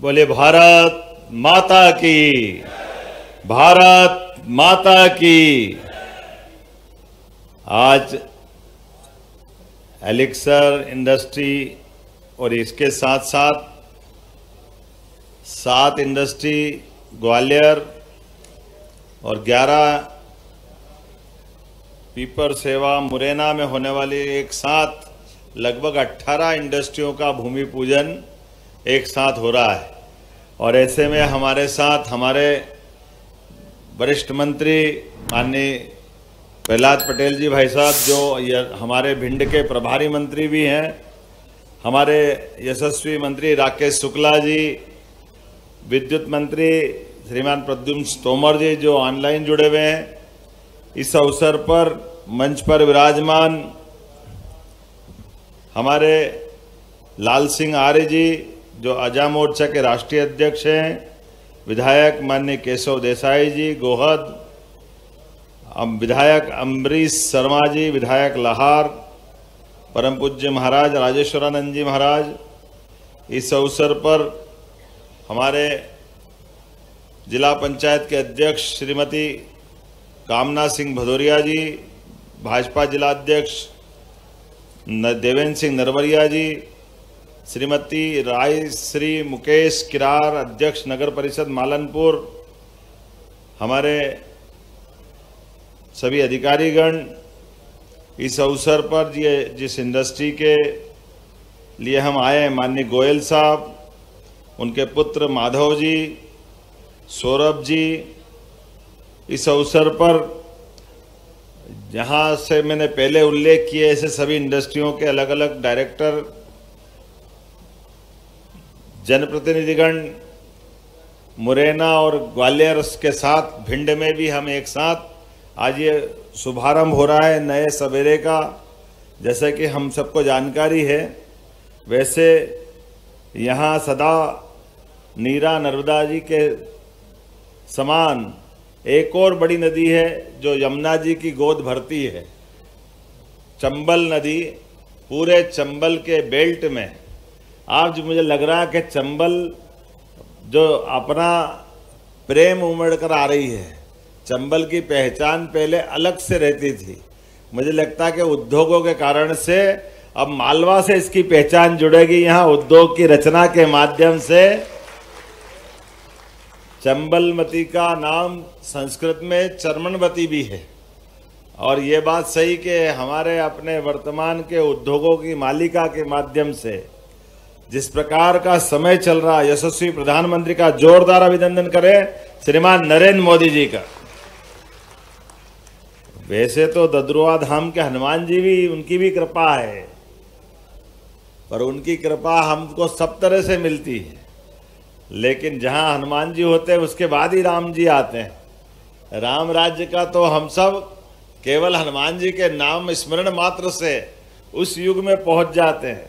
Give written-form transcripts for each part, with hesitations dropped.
बोले भारत माता की, भारत माता की। आज एलिक्सर इंडस्ट्री और इसके साथ साथ 7 इंडस्ट्री ग्वालियर और 11 पीपर सेवा मुरैना में होने वाली एक साथ लगभग 18 इंडस्ट्रियों का भूमि पूजन एक साथ हो रहा है। और ऐसे में हमारे साथ हमारे वरिष्ठ मंत्री माननीय प्रहलाद पटेल जी भाई साहब, जो हमारे भिंड के प्रभारी मंत्री भी हैं, हमारे यशस्वी मंत्री राकेश शुक्ला जी, विद्युत मंत्री श्रीमान प्रद्युम्न तोमर जी जो ऑनलाइन जुड़े हुए हैं। इस अवसर पर मंच पर विराजमान हमारे लाल सिंह आर्य जी जो आजा मोर्चा के राष्ट्रीय अध्यक्ष हैं, विधायक माननीय केशव देसाई जी गोहद, विधायक अम्बरीश शर्मा जी, विधायक लाहार, परम पूज्य महाराज राजेश्वरानंद जी महाराज। इस अवसर पर हमारे जिला पंचायत के अध्यक्ष श्रीमती कामना सिंह भदौरिया जी, भाजपा जिला अध्यक्ष देवेंद्र सिंह नरवरिया जी, श्रीमती राय श्री मुकेश किरार, अध्यक्ष नगर परिषद मालनपुर, हमारे सभी अधिकारीगण। इस अवसर पर जिस इंडस्ट्री के लिए हम आए, माननीय गोयल साहब, उनके पुत्र माधव जी, सौरभ जी, इस अवसर पर जहाँ से मैंने पहले उल्लेख किए ऐसे सभी इंडस्ट्रियों के अलग अलग डायरेक्टर, जनप्रतिनिधिगण, मुरैना और ग्वालियर के साथ भिंड में भी हम एक साथ आज ये शुभारंभ हो रहा है नए सवेरे का। जैसे कि हम सबको जानकारी है, वैसे यहाँ सदा नीरा नर्मदा जी के समान एक और बड़ी नदी है जो यमुना जी की गोद भरती है, चंबल नदी। पूरे चंबल के बेल्ट में आज मुझे लग रहा है कि चंबल जो अपना प्रेम उमड़ कर आ रही है, चंबल की पहचान पहले अलग से रहती थी। मुझे लगता है कि उद्योगों के कारण से अब मालवा से इसकी पहचान जुड़ेगी। यहाँ उद्योग की रचना के माध्यम से चंबलमती का नाम संस्कृत में चर्मनवती भी है। और ये बात सही कि हमारे अपने वर्तमान के उद्योगों की मालिका के माध्यम से जिस प्रकार का समय चल रहा, यशस्वी प्रधानमंत्री का जोरदार अभिनंदन करें श्रीमान नरेंद्र मोदी जी का। वैसे तो ददरुआ धाम के हनुमान जी भी, उनकी भी कृपा है, पर उनकी कृपा हमको सब तरह से मिलती है। लेकिन जहां हनुमान जी होते हैं उसके बाद ही राम जी आते हैं। राम राज्य का तो हम सब केवल हनुमान जी के नाम स्मरण मात्र से उस युग में पहुंच जाते हैं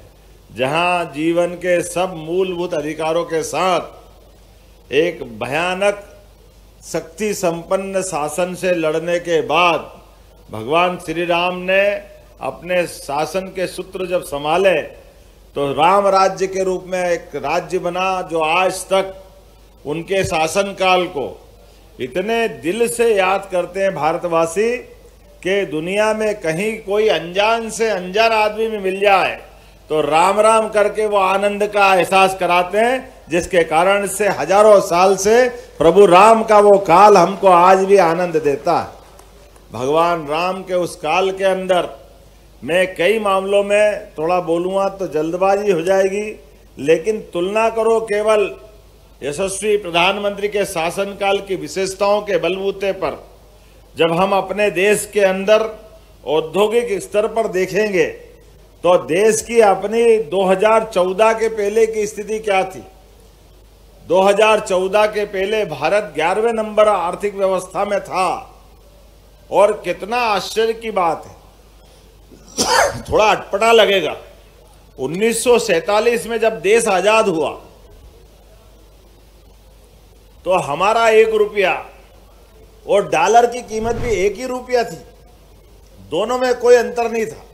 जहां जीवन के सब मूलभूत अधिकारों के साथ एक भयानक शक्ति संपन्न शासन से लड़ने के बाद भगवान श्री राम ने अपने शासन के सूत्र जब संभाले तो राम राज्य के रूप में एक राज्य बना जो आज तक उनके शासनकाल को इतने दिल से याद करते हैं भारतवासी कि दुनिया में कहीं कोई अनजान से अनजान आदमी में मिल जाए तो राम राम करके वो आनंद का एहसास कराते हैं, जिसके कारण से हजारों साल से प्रभु राम का वो काल हमको आज भी आनंद देता है। भगवान राम के उस काल के अंदर मैं कई मामलों में थोड़ा बोलूँगा तो जल्दबाजी हो जाएगी, लेकिन तुलना करो केवल यशस्वी प्रधानमंत्री के शासनकाल की विशेषताओं के बलबूते पर जब हम अपने देश के अंदर औद्योगिक स्तर पर देखेंगे तो देश की अपनी 2014 के पहले की स्थिति क्या थी। 2014 के पहले भारत 11वें नंबर आर्थिक व्यवस्था में था। और कितना आश्चर्य की बात है, थोड़ा अटपटा लगेगा, 1947 में जब देश आजाद हुआ तो हमारा 1 रुपया और डॉलर की कीमत भी 1 ही रुपया थी, दोनों में कोई अंतर नहीं था।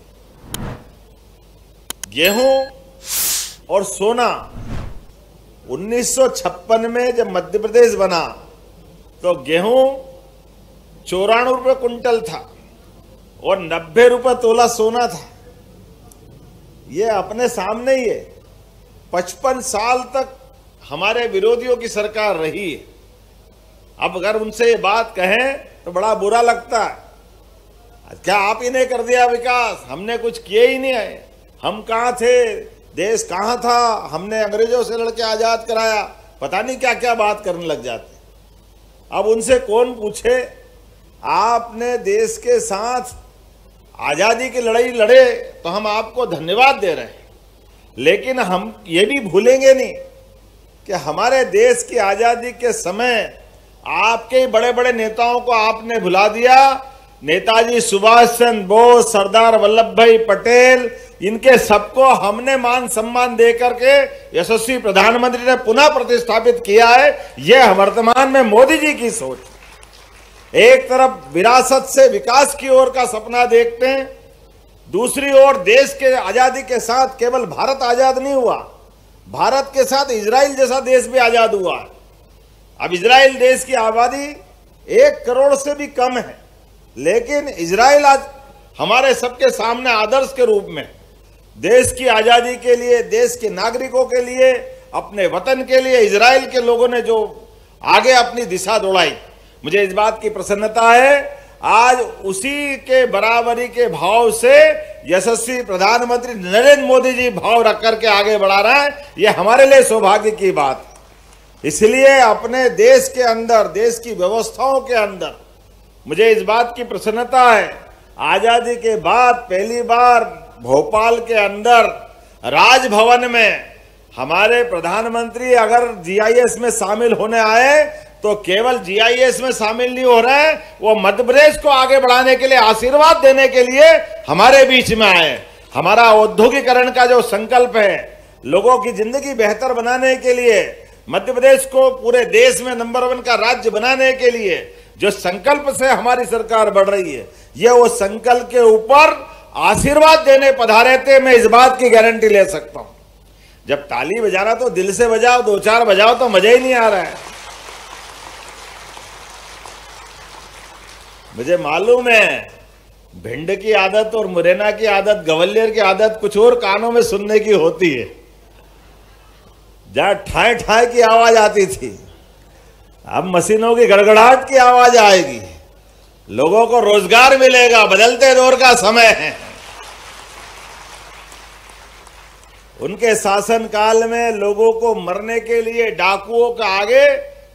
गेहूं और सोना 1956 में जब मध्य प्रदेश बना तो गेहूं 94 रुपये कुंटल था और 90 रुपये तोला सोना था। ये अपने सामने ही है। 55 साल तक हमारे विरोधियों की सरकार रही है। अब अगर उनसे ये बात कहें तो बड़ा बुरा लगता है, क्या आप ही ने कर दिया विकास, हमने कुछ किए ही नहीं है, हम कहाँ थे, देश कहाँ था, हमने अंग्रेजों से लड़के आजाद कराया, पता नहीं क्या क्या बात करने लग जाते। अब उनसे कौन पूछे, आपने देश के साथ आजादी की लड़ाई लड़े तो हम आपको धन्यवाद दे रहे हैं, लेकिन हम ये भी भूलेंगे नहीं कि हमारे देश की आजादी के समय आपके बड़े बड़े नेताओं को आपने भुला दिया। नेताजी सुभाष चंद्र बोस, सरदार वल्लभ भाई पटेल, इनके सबको हमने मान सम्मान दे करके यशस्वी प्रधानमंत्री ने पुनः प्रतिष्ठापित किया है। यह वर्तमान में मोदी जी की सोच। एक तरफ विरासत से विकास की ओर का सपना देखते हैं, दूसरी ओर देश के आजादी के साथ केवल भारत आजाद नहीं हुआ, भारत के साथ इजराइल जैसा देश भी आजाद हुआ है। अब इजराइल देश की आबादी 1 करोड़ से भी कम है, लेकिन इजराइल आज हमारे सबके सामने आदर्श के रूप में देश की आजादी के लिए, देश के नागरिकों के लिए, अपने वतन के लिए इजराइल के लोगों ने जो आगे अपनी दिशा दौड़ाई, मुझे इस बात की प्रसन्नता है। आज उसी के बराबरी के भाव से यशस्वी प्रधानमंत्री नरेंद्र मोदी जी भाव रख करके आगे बढ़ा रहे हैं। यह हमारे लिए सौभाग्य की बात है। इसलिए अपने देश के अंदर, देश की व्यवस्थाओं के अंदर मुझे इस बात की प्रसन्नता है, आजादी के बाद पहली बार भोपाल के अंदर राजभवन में हमारे प्रधानमंत्री अगर जीआईएस में शामिल होने आए तो केवल जीआईएस में शामिल नहीं हो रहे हैं, वो मध्य प्रदेश को आगे बढ़ाने के लिए, आशीर्वाद देने के लिए हमारे बीच में आए। हमारा औद्योगिकरण का जो संकल्प है, लोगों की जिंदगी बेहतर बनाने के लिए, मध्य प्रदेश को पूरे देश में नंबर 1 का राज्य बनाने के लिए जो संकल्प से हमारी सरकार बढ़ रही है, ये वो संकल्प के ऊपर आशीर्वाद देने पधारे थे। मैं इस बात की गारंटी ले सकता हूं। जब ताली बजाना तो दिल से बजाओ, 2-4 बजाओ तो मजा ही नहीं आ रहा है। मुझे मालूम है भिंड की आदत और मुरैना की आदत, ग्वालियर की आदत कुछ और कानों में सुनने की होती है। जहां ठाए ठाए की आवाज आती थी, अब मशीनों की गड़गड़ाहट की आवाज आएगी। लोगों को रोजगार मिलेगा, बदलते दौर का समय है। उनके शासनकाल में लोगों को मरने के लिए डाकुओं का आगे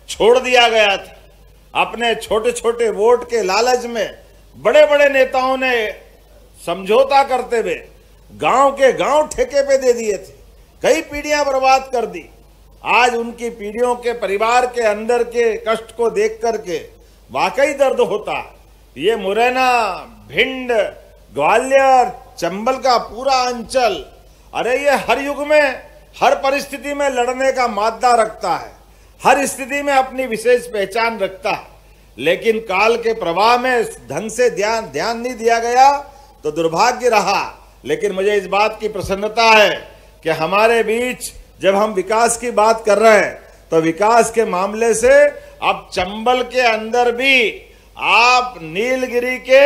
छोड़ दिया गया था। अपने छोटे छोटे वोट के लालच में बड़े बड़े नेताओं ने समझौता करते हुए गांव के गांव ठेके पे दे दिए थे, कई पीढ़ियां बर्बाद कर दी। आज उनकी पीढ़ियों के परिवार के अंदर के कष्ट को देख करके वाकई दर्द होता है। ये मुरैना, भिंड, ग्वालियर, चंबल का पूरा अंचल, अरे ये हर युग में, हर परिस्थिति में लड़ने का मादा रखता है, हर स्थिति में अपनी विशेष पहचान रखता है। लेकिन काल के प्रवाह में ढंग से ध्यान नहीं दिया गया तो दुर्भाग्य रहा। लेकिन मुझे इस बात की प्रसन्नता है कि हमारे बीच जब हम विकास की बात कर रहे हैं तो विकास के मामले से अब चंबल के अंदर भी आप नीलगिरी के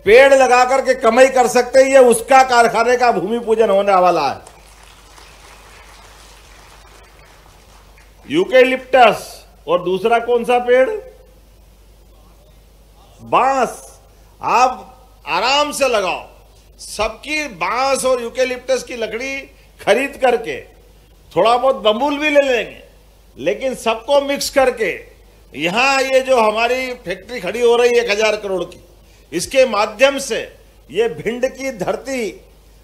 पेड़ लगा करके कमाई कर सकते हैं। ये उसका कारखाने का भूमि पूजन होने वाला है। यूकेलिप्टस और दूसरा कौन सा पेड़, बांस। आप आराम से लगाओ, सबकी बांस और यूकेलिप्टस की लकड़ी खरीद करके, थोड़ा बहुत बम्बूल भी ले लेंगे, लेकिन सबको मिक्स करके यहां ये जो हमारी फैक्ट्री खड़ी हो रही है 1000 करोड़ की, इसके माध्यम से ये भिंड की धरती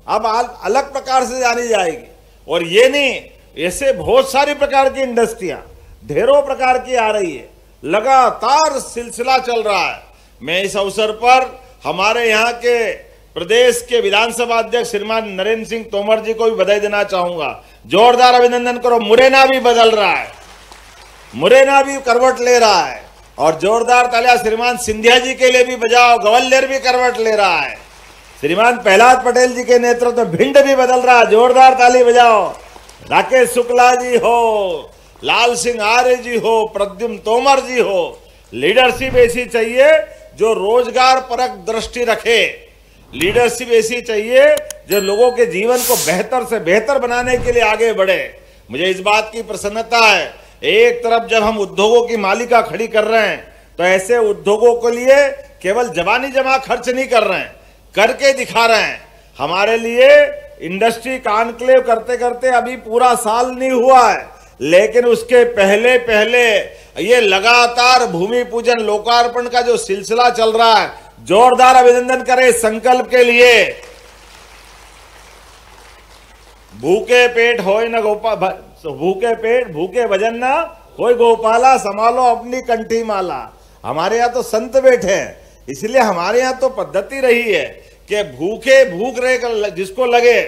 अब अलग प्रकार से जानी जाएगी। और ये नहीं, ऐसे बहुत सारी प्रकार की इंडस्ट्रियां ढेरों प्रकार की आ रही है, लगातार सिलसिला चल रहा है। मैं इस अवसर पर हमारे यहाँ के प्रदेश के विधानसभा अध्यक्ष श्रीमान नरेंद्र सिंह तोमर जी को भी बधाई देना चाहूंगा। जोरदार अभिनंदन करो। मुरैना भी बदल रहा है, मुरैना भी करवट ले रहा है, और जोरदार तालियां श्रीमान सिंधिया जी के लिए भी बजाओ। ग्वालियर भी करवट ले रहा है, श्रीमान प्रहलाद पटेल जी के नेतृत्व में भिंड भी बदल रहा है, जोरदार ताली बजाओ। राकेश शुक्ला जी हो, लाल सिंह आर्य जी हो, प्रद्युम्न तोमर जी हो, लीडरशिप ऐसी चाहिए जो रोजगार परक दृष्टि रखे। लीडरशिप ऐसी चाहिए जो लोगों के जीवन को बेहतर से बेहतर बनाने के लिए आगे बढ़े। मुझे इस बात की प्रसन्नता है, एक तरफ जब हम उद्योगों की मालिका खड़ी कर रहे हैं तो ऐसे उद्योगों के लिए केवल जबानी जमा खर्च नहीं कर रहे हैं, करके दिखा रहे हैं। हमारे लिए इंडस्ट्री कॉन्क्लेव करते करते अभी पूरा साल नहीं हुआ है, लेकिन उसके पहले पहले ये लगातार भूमि पूजन लोकार्पण का जो सिलसिला चल रहा है, जोरदार अभिनंदन करें संकल्प के लिए। भूखे पेट होय न गोपाल, भूखे पेट भूखे भजन न होय गोपाला, संभालो अपनी कंठी माला। हमारे यहाँ तो संत बैठे हैं, इसलिए हमारे यहाँ तो पद्धति रही है कि भूखे भूख रहे जिसको लगे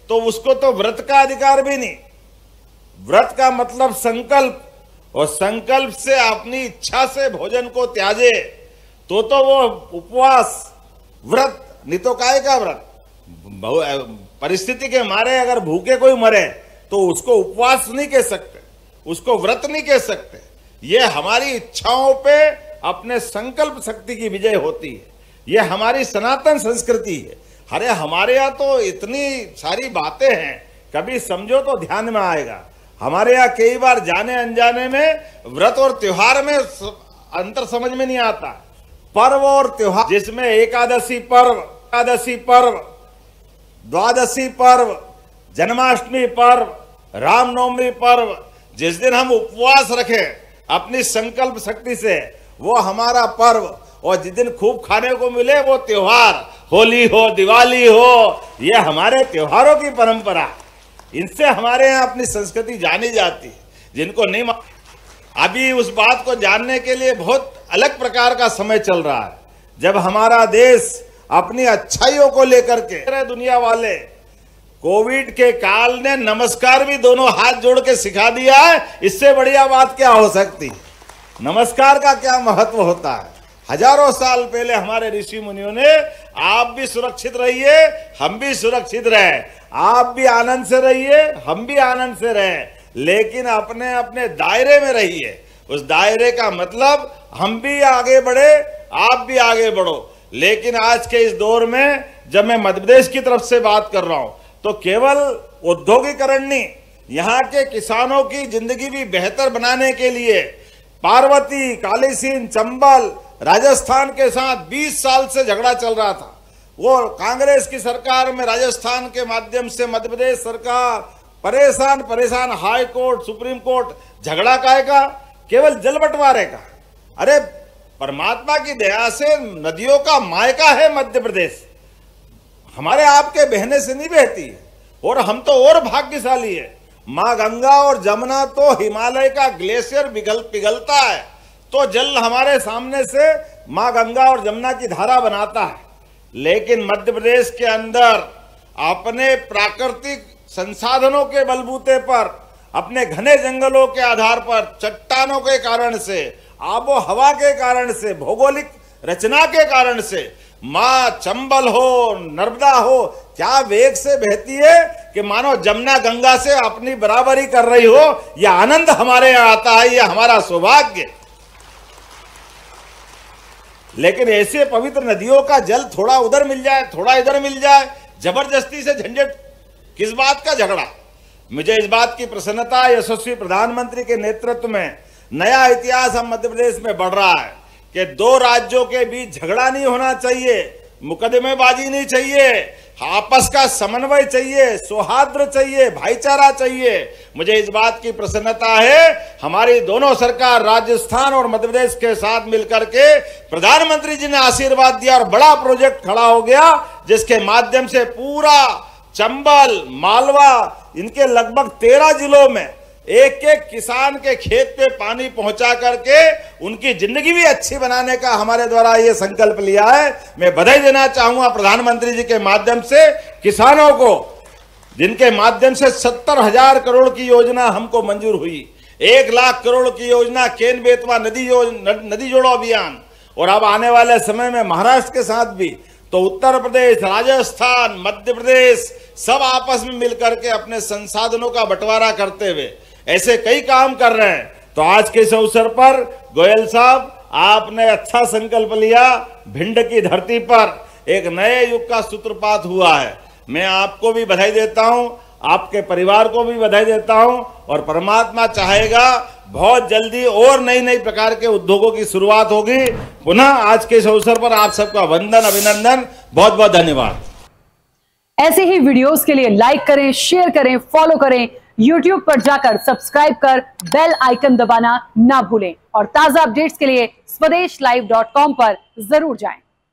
तो उसको तो व्रत का अधिकार भी नहीं। व्रत का मतलब संकल्प, और संकल्प से अपनी इच्छा से भोजन को त्याजे तो वो उपवास व्रत नहीं तो काय का व्रत। परिस्थिति के मारे अगर भूखे कोई मरे तो उसको उपवास नहीं कह सकते, उसको व्रत नहीं कह सकते। ये हमारी इच्छाओं पे अपने संकल्प शक्ति की विजय होती है, ये हमारी सनातन संस्कृति है। अरे हमारे यहाँ तो इतनी सारी बातें हैं, कभी समझो तो ध्यान में आएगा। हमारे यहाँ कई बार जाने अनजाने में व्रत और त्योहार में अंतर समझ में नहीं आता। पर्व और त्योहार, जिसमें एकादशी पर्व, द्वादशी पर्व, जन्माष्टमी पर्व, रामनवमी पर्व, जिस दिन हम उपवास रखें अपनी संकल्प शक्ति से, वो हमारा पर्व। और जिस दिन खूब खाने को मिले वो त्योहार, होली हो, दिवाली हो, ये हमारे त्योहारों की परंपरा। इनसे हमारे यहाँ अपनी संस्कृति जानी जाती है। जिनको नहीं, अभी उस बात को जानने के लिए बहुत अलग प्रकार का समय चल रहा है, जब हमारा देश अपनी अच्छाइयों को लेकर के, दुनिया वाले कोविड के काल ने नमस्कार भी दोनों हाथ जोड़ के सिखा दिया है। इससे बढ़िया बात क्या हो सकती है? नमस्कार का क्या महत्व होता है। हजारों साल पहले हमारे ऋषि मुनियों ने, आप भी सुरक्षित रहिए, हम भी सुरक्षित रहे, आप भी आनंद से रहिए, हम भी आनंद से रहे, लेकिन अपने अपने दायरे में रहिए। उस दायरे का मतलब हम भी आगे बढ़े, आप भी आगे बढ़ो। लेकिन आज के इस दौर में जब मैं मध्य प्रदेश की तरफ से बात कर रहा हूं तो केवल औद्योगिकरण नहीं, यहाँ के किसानों की जिंदगी भी बेहतर बनाने के लिए पार्वती, कालीसिंध, चंबल, राजस्थान के साथ 20 साल से झगड़ा चल रहा था। वो कांग्रेस की सरकार में राजस्थान के माध्यम से मध्य प्रदेश सरकार परेशान, हाई कोर्ट, सुप्रीम कोर्ट, झगड़ा काहे का? केवल जल बंटवारे का। अरे परमात्मा की दया से नदियों का मायका है मध्य प्रदेश, हमारे आपके बहने से नहीं बहती है, और हम तो और भाग्यशाली है। माँ गंगा और जमुना तो हिमालय का ग्लेशियर पिघलता है तो जल हमारे सामने से माँ गंगा और जमुना की धारा बनाता है। लेकिन मध्य प्रदेश के अंदर अपने प्राकृतिक संसाधनों के बलबूते पर, अपने घने जंगलों के आधार पर, चट्टानों के कारण से, आबो हवा के कारण से, भौगोलिक रचना के कारण से माँ चंबल हो, नर्मदा हो, क्या वेग से बहती है कि मानो जमुना गंगा से अपनी बराबरी कर रही हो। यह आनंद हमारे यहाँ आता है, यह हमारा सौभाग्य। लेकिन ऐसे पवित्र नदियों का जल थोड़ा उधर मिल जाए, थोड़ा इधर मिल जाए, जबरदस्ती से झंझट, किस बात का झगड़ा? मुझे इस बात की प्रसन्नता है, यशस्वी प्रधानमंत्री के नेतृत्व में नया इतिहास हम मध्य प्रदेश में बढ़ रहा है कि दो राज्यों के बीच झगड़ा नहीं होना चाहिए, मुकदमेबाजी नहीं चाहिए, आपस का समन्वय चाहिए, सौहार्द चाहिए, भाईचारा चाहिए। मुझे इस बात की प्रसन्नता है, हमारी दोनों सरकार राजस्थान और मध्य प्रदेश के साथ मिलकर के प्रधानमंत्री जी ने आशीर्वाद दिया और बड़ा प्रोजेक्ट खड़ा हो गया, जिसके माध्यम से पूरा चंबल, मालवा, इनके लगभग 13 जिलों में एक एक किसान के खेत पे पानी पहुंचा करके उनकी जिंदगी भी अच्छी बनाने का हमारे द्वारा ये संकल्प लिया है। मैं बधाई देना चाहूंगा प्रधानमंत्री जी के माध्यम से किसानों को, जिनके माध्यम से 70,000 करोड़ की योजना हमको मंजूर हुई, 1 लाख करोड़ की योजना केन बेतवा नदी जोड़ो अभियान, और अब आने वाले समय में महाराष्ट्र के साथ भी। तो उत्तर प्रदेश, राजस्थान, मध्य प्रदेश सब आपस में मिलकर के अपने संसाधनों का बंटवारा करते हुए ऐसे कई काम कर रहे हैं। तो आज के इस अवसर पर गोयल साहब, आपने अच्छा संकल्प लिया। भिंड की धरती पर एक नए युग का सूत्रपात हुआ है। मैं आपको भी बधाई देता हूं, आपके परिवार को भी बधाई देता हूं, और परमात्मा चाहेगा बहुत जल्दी और नई नई प्रकार के उद्योगों की शुरुआत होगी। पुनः आज के इस अवसर पर आप सबका वंदन, अभिनंदन, बहुत बहुत धन्यवाद। ऐसे ही वीडियोस के लिए लाइक करें, शेयर करें, फॉलो करें। YouTube पर जाकर सब्सक्राइब कर बेल आइकन दबाना ना भूलें, और ताजा अपडेट्स के लिए SwadeshLive.com पर जरूर जाएं।